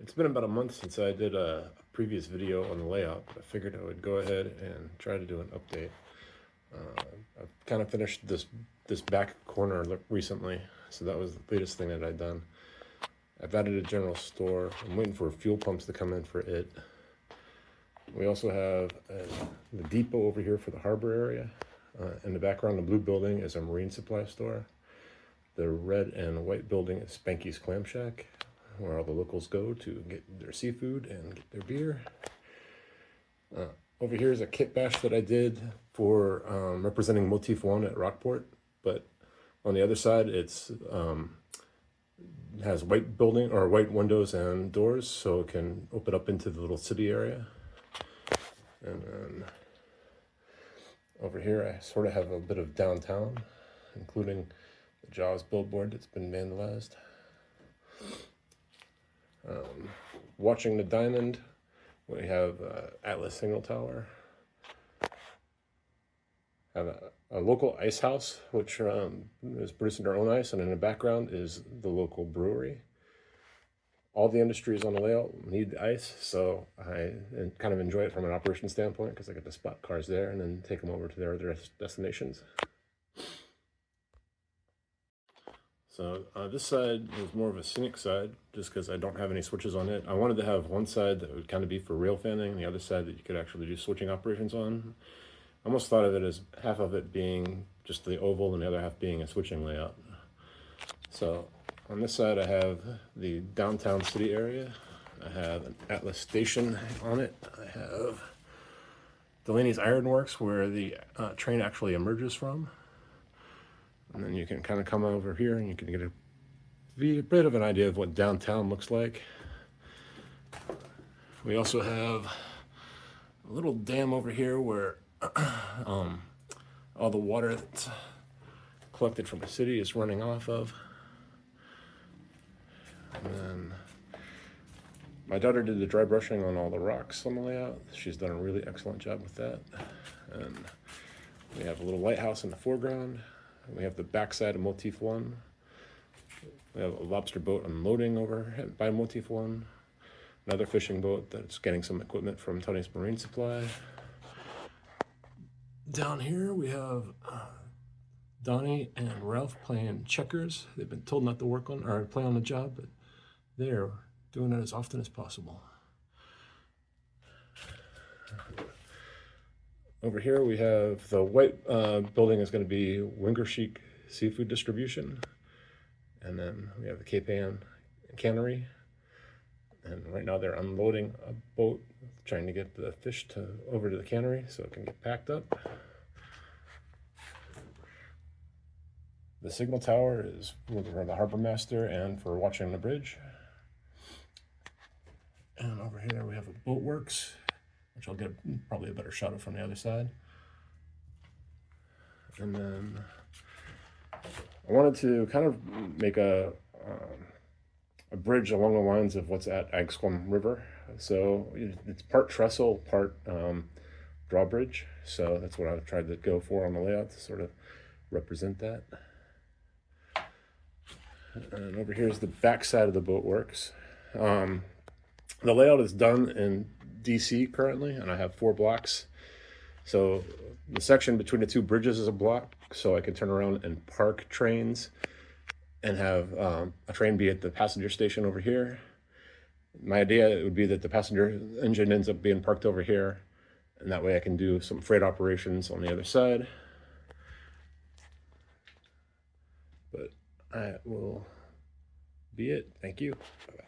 It's been about a month since I did a previous video on the layout, but I figured I would go ahead and try to do an update. I've kind of finished this back corner recently, so that was the latest thing that I'd done. I've added a general store. I'm waiting for fuel pumps to come in for it. We also have the depot over here for the harbor area. In the background, the blue building is a marine supply store. The red and white building is Spanky's Clam Shack, where all the locals go to get their seafood and get their beer. Over here is a kit bash that I did for representing Motif 1 at Rockport, but on the other side it's has white building or white windows and doors, so it can open up into the little city area. And then over here I sort of have a bit of downtown, including the Jaws billboard that's been vandalized. Watching the diamond, we have Atlas Signal Tower. Have a local ice house, which is producing their own ice, and in the background is the local brewery. All the industries on the layout need the ice, so I kind of enjoy it from an operation standpoint because I get to spot cars there and then take them over to their other destinations. So this side is more of a scenic side, just because I don't have any switches on it. I wanted to have one side that would kind of be for rail fanning, and the other side that you could actually do switching operations on. I almost thought of it as half of it being just the oval and the other half being a switching layout. So on this side I have the downtown city area. I have an Atlas station on it. I have Delaney's Ironworks, where the train actually emerges from. And then you can kind of come over here and you can get a bit of an idea of what downtown looks like. We also have a little dam over here where all the water that's collected from the city is running off of. And then my daughter did the dry brushing on all the rocks on the layout. She's done a really excellent job with that. And we have a little lighthouse in the foreground. We have the backside of Motif 1. We have a lobster boat unloading over by Motif 1. Another fishing boat that's getting some equipment from Tony's Marine Supply. Down here we have Donnie and Ralph playing checkers. They've been told not to work on or play on the job, but they're doing it as often as possible. Over here we have the white building is going to be Winger Chic Seafood Distribution. And then we have the Cape Ann Cannery. And right now they're unloading a boat, trying to get the fish over to the cannery so it can get packed up. The signal tower is for the harbor master and for watching the bridge. And over here we have a boat works, which I'll get probably a better shot of from the other side. And then I wanted to kind of make a bridge along the lines of what's at Agsquam River. So it's part trestle, part drawbridge. So that's what I tried to go for on the layout, to sort of represent that. And over here is the back side of the boat works. The layout is done in DC currently, and I have 4 blocks. So the section between the 2 bridges is a block, so I can turn around and park trains and have a train be at the passenger station over here. My idea would be that the passenger engine ends up being parked over here, and that way I can do some freight operations on the other side. But that will be it. Thank you. Bye-bye.